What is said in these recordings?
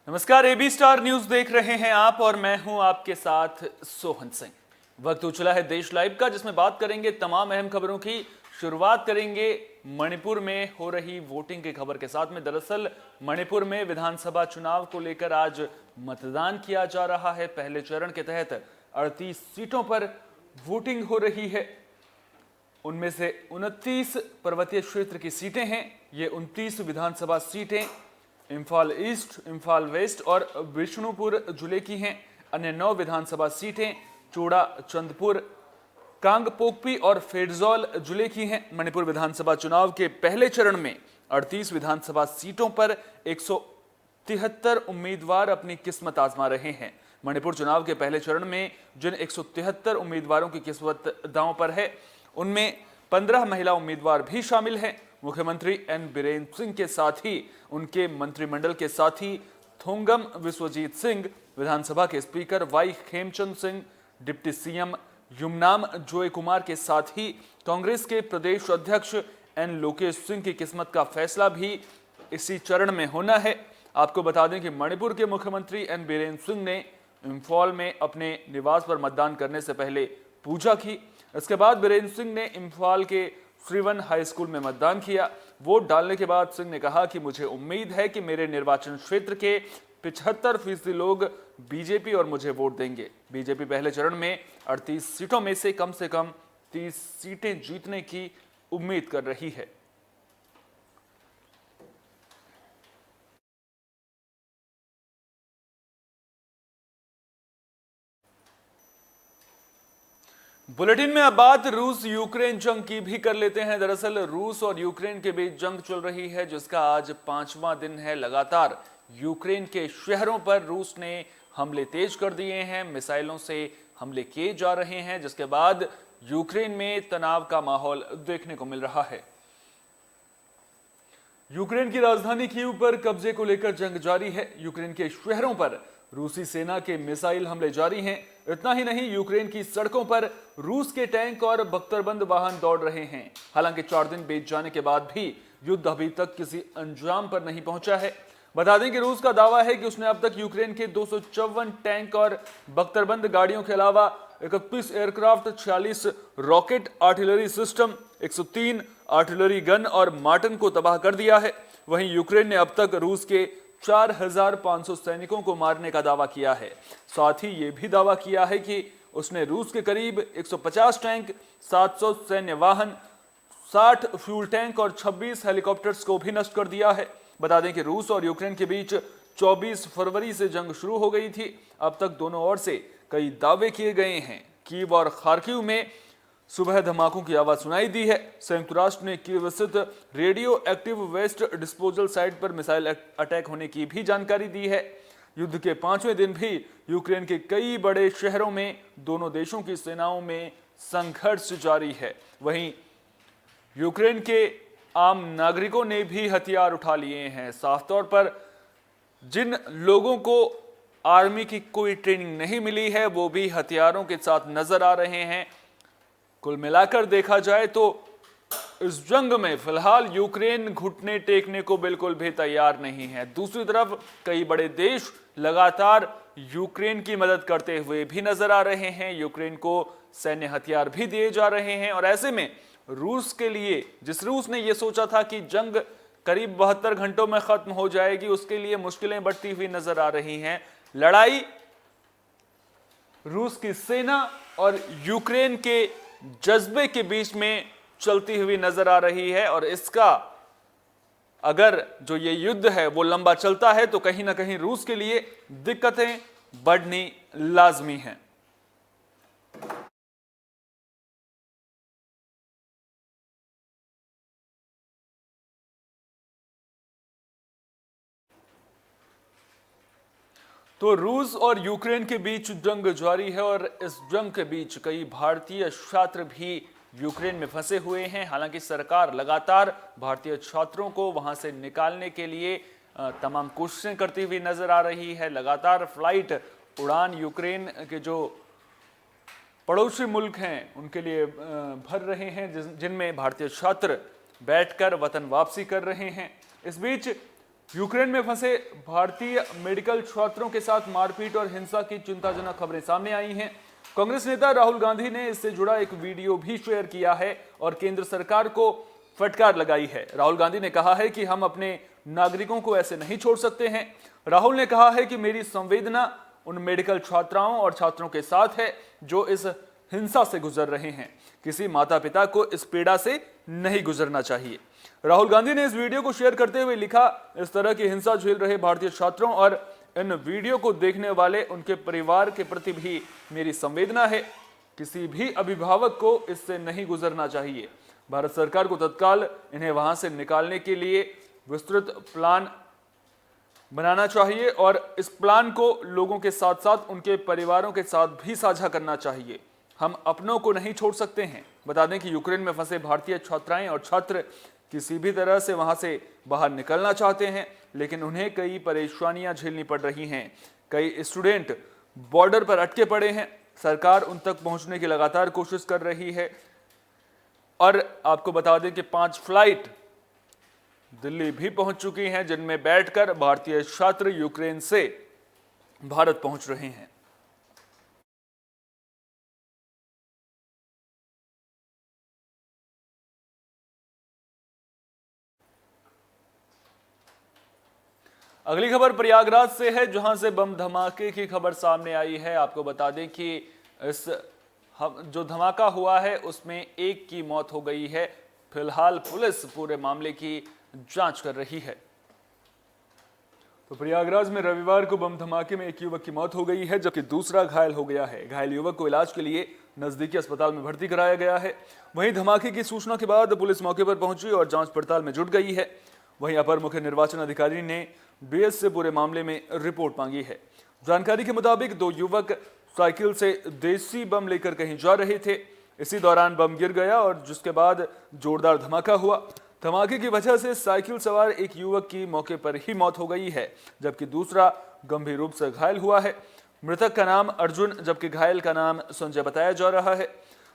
नमस्कार, AB star news देख रहे हैं आप और मैं हूं आपके साथ सोहन सिंह। वक्त हो चला है देश लाइव का, जिसमें बात करेंगे तमाम अहम खबरों की। शुरुआत करेंगे मणिपुर में हो रही वोटिंग की खबर के साथ में। दरअसल मणिपुर में विधानसभा चुनाव को लेकर आज मतदान किया जा रहा है। पहले चरण के तहत 38 सीटों पर वोटिंग हो रही है। उनमें से 29 पर्वतीय क्षेत्र की सीटें हैं। ये 29 विधानसभा सीटें इम्फाल ईस्ट, इम्फाल वेस्ट और विष्णुपुर जिले की हैं। अन्य 9 विधानसभा सीटें चोड़ा चंदपुर, कांगपोकपी और फेडजौल जिले की हैं। मणिपुर विधानसभा चुनाव के पहले चरण में 38 विधानसभा सीटों पर 173 उम्मीदवार अपनी किस्मत आजमा रहे हैं। मणिपुर चुनाव के पहले चरण में जिन 173 उम्मीदवारों की किस्मत दांव पर है, उनमें 15 महिला उम्मीदवार भी शामिल हैं। मुख्यमंत्री एन बीरेन सिंह के साथ ही उनके मंत्रिमंडल के साथी थोंगम विश्वजीत सिंह, विधानसभा के speaker Y Khemchand Singh, deputy CM Yumnam Joy Kumar के साथ ही कांग्रेस के प्रदेश अध्यक्ष एन लोकेश सिंह की किस्मत का फैसला भी इसी चरण में होना है। आपको बता दें कि मणिपुर के मुख्यमंत्री एन बीरेन सिंह ने इम्फाल में अपने निवास पर मतदान करने से पहले पूजा की। इसके बाद बीरेन सिंह ने इम्फाल के श्रीवन हाई स्कूल में मतदान किया। वोट डालने के बाद सिंह ने कहा कि मुझे उम्मीद है कि मेरे निर्वाचन क्षेत्र के 75% लोग बीजेपी और मुझे वोट देंगे। बीजेपी पहले चरण में 38 सीटों में से कम 30 सीटें जीतने की उम्मीद कर रही है। बुलेटिन में अब बात रूस यूक्रेन जंग की भी कर लेते हैं। दरअसल रूस और यूक्रेन के बीच जंग चल रही है, जिसका आज 5वां दिन है। लगातार यूक्रेन के शहरों पर रूस ने हमले तेज कर दिए हैं। मिसाइलों से हमले किए जा रहे हैं, जिसके बाद यूक्रेन में तनाव का माहौल देखने को मिल रहा है। यूक्रेन की राजधानी कीव पर कब्जे को लेकर जंग जारी है। यूक्रेन के शहरों पर रूसी सेना के मिसाइल हमले जारी हैं। इतना ही नहीं, यूक्रेन की सड़कों पर रूस के टैंक और बख्तरबंद वाहन दौड़ रहे हैं। हालांकि 4 दिन बीत जाने के बाद भी युद्ध अभी तक किसी अंजाम पर नहीं पहुंचा है। बता दें कि रूस का दावा है कि उसने अब तक यूक्रेन के 254 टैंक और बख्तरबंद गाड़ियों के अलावा 31 aircraft, 46 rocket artillery system, 103 artillery gun और मार्टिन को तबाह कर दिया है। वहीं यूक्रेन ने अब तक रूस के 4500 सैनिकों को मारने का दावा किया है। साथ ही यह भी दावा किया है कि उसने रूस के करीब 150 टैंक, 700 सैन्य वाहन, 60 फ्यूल टैंक और 26 हेलीकॉप्टर्स को भी नष्ट कर दिया है। बता दें कि रूस और यूक्रेन के बीच 24 फरवरी से जंग शुरू हो गई थी। अब तक दोनों ओर से कई दावे किए गए हैं। कीव और खार्किव में सुबह धमाकों की आवाज सुनाई दी है। संयुक्त राष्ट्र ने कीव स्थित radio active waste disposal site पर मिसाइल अटैक होने की भी जानकारी दी है। युद्ध के 5वें दिन भी यूक्रेन के कई बड़े शहरों में दोनों देशों की सेनाओं में संघर्ष जारी है। वहीं यूक्रेन के आम नागरिकों ने भी हथियार उठा लिए हैं। साफ तौर पर जिन लोगों को आर्मी की कोई ट्रेनिंग नहीं मिली है, वो भी हथियारों के साथ नजर आ रहे हैं। कुल मिलाकर देखा जाए तो इस जंग में फिलहाल यूक्रेन घुटने टेकने को बिल्कुल भी तैयार नहीं है। दूसरी तरफ कई बड़े देश लगातार यूक्रेन की मदद करते हुए भी नजर आ रहे हैं। यूक्रेन को सैन्य हथियार भी दिए जा रहे हैं और ऐसे में रूस के लिए, जिस रूस ने यह सोचा था कि जंग करीब 72 घंटों में खत्म हो जाएगी, उसके लिए मुश्किलें बढ़ती हुई नजर आ रही हैं। लड़ाई रूस की सेना और यूक्रेन के जज्बे के बीच में चलती हुई नजर आ रही है और इसका अगर जो ये युद्ध है वो लंबा चलता है तो कहीं ना कहीं रूस के लिए दिक्कतें बढ़नी लाजमी हैं। तो रूस और यूक्रेन के बीच जंग जारी है और इस जंग के बीच कई भारतीय छात्र भी यूक्रेन में फंसे हुए हैं। हालांकि सरकार लगातार भारतीय छात्रों को वहां से निकालने के लिए तमाम कोशिशें करती हुई नजर आ रही है। लगातार फ्लाइट उड़ान यूक्रेन के जो पड़ोसी मुल्क हैं उनके लिए भर रहे हैं, जिनमें भारतीय छात्र बैठकर वतन वापसी कर रहे हैं। इस बीच यूक्रेन में फंसे भारतीय मेडिकल छात्रों के साथ मारपीट और हिंसा की चिंताजनक खबरें सामने आई हैं। कांग्रेस नेता राहुल गांधी ने इससे जुड़ा एक वीडियो भी शेयर किया है और केंद्र सरकार को फटकार लगाई है। राहुल गांधी ने कहा है कि हम अपने नागरिकों को ऐसे नहीं छोड़ सकते हैं। राहुल ने कहा है कि मेरी संवेदना उन मेडिकल छात्राओं और छात्रों के साथ है जो इस हिंसा से गुजर रहे हैं। किसी माता पिता को इस पीड़ा से नहीं गुजरना चाहिए। राहुल गांधी ने इस वीडियो को शेयर करते हुए लिखा, इस तरह की हिंसा झेल रहे भारतीय छात्रों और इन वीडियो को देखने वाले उनके परिवार के प्रति भी मेरी संवेदना है। किसी भी अभिभावक को इससे नहीं गुजरना चाहिए। भारत सरकार को तत्काल इन्हें वहां से निकालने के लिए विस्तृत प्लान बनाना चाहिए और इस प्लान को लोगों के साथ साथ उनके परिवारों के साथ भी साझा करना चाहिए। हम अपनों को नहीं छोड़ सकते हैं। बता दें कि यूक्रेन में फंसे भारतीय छात्राएं और छात्र किसी भी तरह से वहां से बाहर निकलना चाहते हैं, लेकिन उन्हें कई परेशानियां झेलनी पड़ रही हैं। कई स्टूडेंट बॉर्डर पर अटके पड़े हैं। सरकार उन तक पहुंचने की लगातार कोशिश कर रही है और आपको बता दें कि 5 फ्लाइट दिल्ली भी पहुंच चुकी हैं, जिनमें बैठकर भारतीय छात्र यूक्रेन से भारत पहुंच रहे हैं। अगली खबर प्रयागराज से है, जहां से बम धमाके की खबर सामने आई है। आपको बता दें कि इस जो धमाका हुआ है उसमें एक की मौत हो गई है। फिलहाल पुलिस पूरे मामले की जांच कर रही है। तो प्रयागराज में रविवार को बम धमाके में एक युवक की मौत हो गई है, जबकि दूसरा घायल हो गया है। घायल युवक को इलाज के लिए नजदीकी अस्पताल में भर्ती कराया गया है। वहीं धमाके की सूचना के बाद पुलिस मौके पर पहुंची और जांच पड़ताल में जुट गई है। वहीं अपर मुख्य निर्वाचन अधिकारी ने बीएस से पूरे मामले में रिपोर्ट मांगी है। जानकारी के मुताबिक 2 युवक साइकिल से देसी बम लेकर कहीं जा रहे थे। इसी दौरान बम गिर गया और जिसके बाद जोरदार धमाका हुआ। धमाके की वजह से साइकिल सवार एक युवक की मौके पर ही मौत हो गई है, जबकि दूसरा गंभीर रूप से घायल हुआ है। मृतक का नाम अर्जुन जबकि घायल का नाम संजय बताया जा रहा है।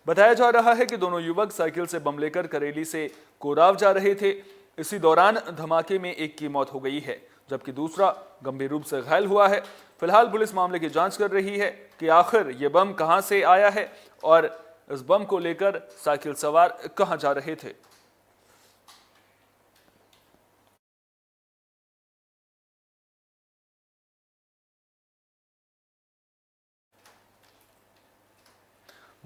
बताया जा रहा है कि दोनों युवक साइकिल से बम लेकर करेली से कोराव जा रहे थे। इसी दौरान धमाके में एक की मौत हो गई है, जबकि दूसरा गंभीर रूप से घायल हुआ है। फिलहाल पुलिस मामले की जांच कर रही है कि आखिर ये बम कहां से आया है और इस बम को लेकर साइकिल सवार कहां जा रहे थे।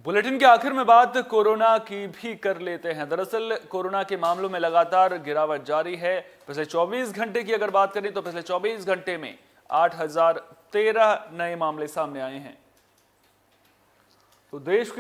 बुलेटिन के आखिर में बात कोरोना की भी कर लेते हैं। दरअसल कोरोना के मामलों में लगातार गिरावट जारी है। पिछले 24 घंटे की अगर बात करें तो पिछले 24 घंटे में 8013 नए मामले सामने आए हैं। तो देश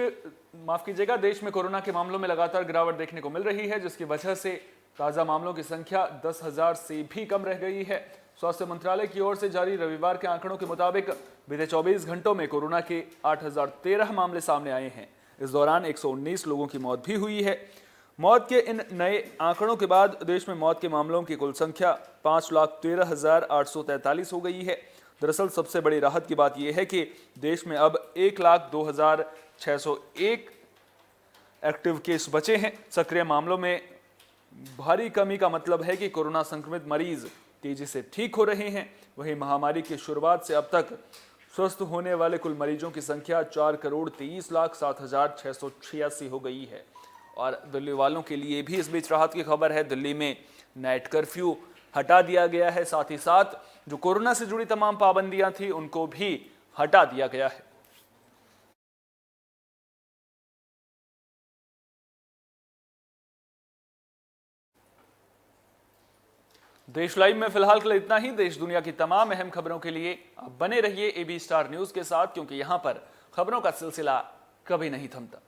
में कोरोना के मामलों में लगातार गिरावट देखने को मिल रही है, जिसकी वजह से ताजा मामलों की संख्या 10,000 से भी कम रह गई है। स्वास्थ्य मंत्रालय की ओर से जारी रविवार के आंकड़ों के मुताबिक बीते 24 घंटों में कोरोना के 8013 मामले सामने आए हैं। इस दौरान 119 लोगों की मौत भी हुई है। मौत के इन नए आंकड़ों के बाद देश में मौत के मामलों की कुल संख्या 5,13,843 हो गई है। दरअसल सबसे बड़ी राहत की बात यह है कि देश में अब 1,02,601 एक्टिव केस बचे हैं। सक्रिय मामलों में भारी कमी का मतलब है कि कोरोना संक्रमित मरीज तेजी से ठीक हो रहे हैं। वहीं महामारी की शुरुआत से अब तक स्वस्थ होने वाले कुल मरीजों की संख्या 4,23,07,686 हो गई है। और दिल्ली वालों के लिए भी इस बीच राहत की खबर है। दिल्ली में नाइट कर्फ्यू हटा दिया गया है, साथ ही साथ जो कोरोना से जुड़ी तमाम पाबंदियां थी उनको भी हटा दिया गया है। देश लाइव में फिलहाल के लिए इतना ही। देश दुनिया की तमाम अहम खबरों के लिए आप बने रहिए AB स्टार न्यूज के साथ, क्योंकि यहां पर खबरों का सिलसिला कभी नहीं थमता।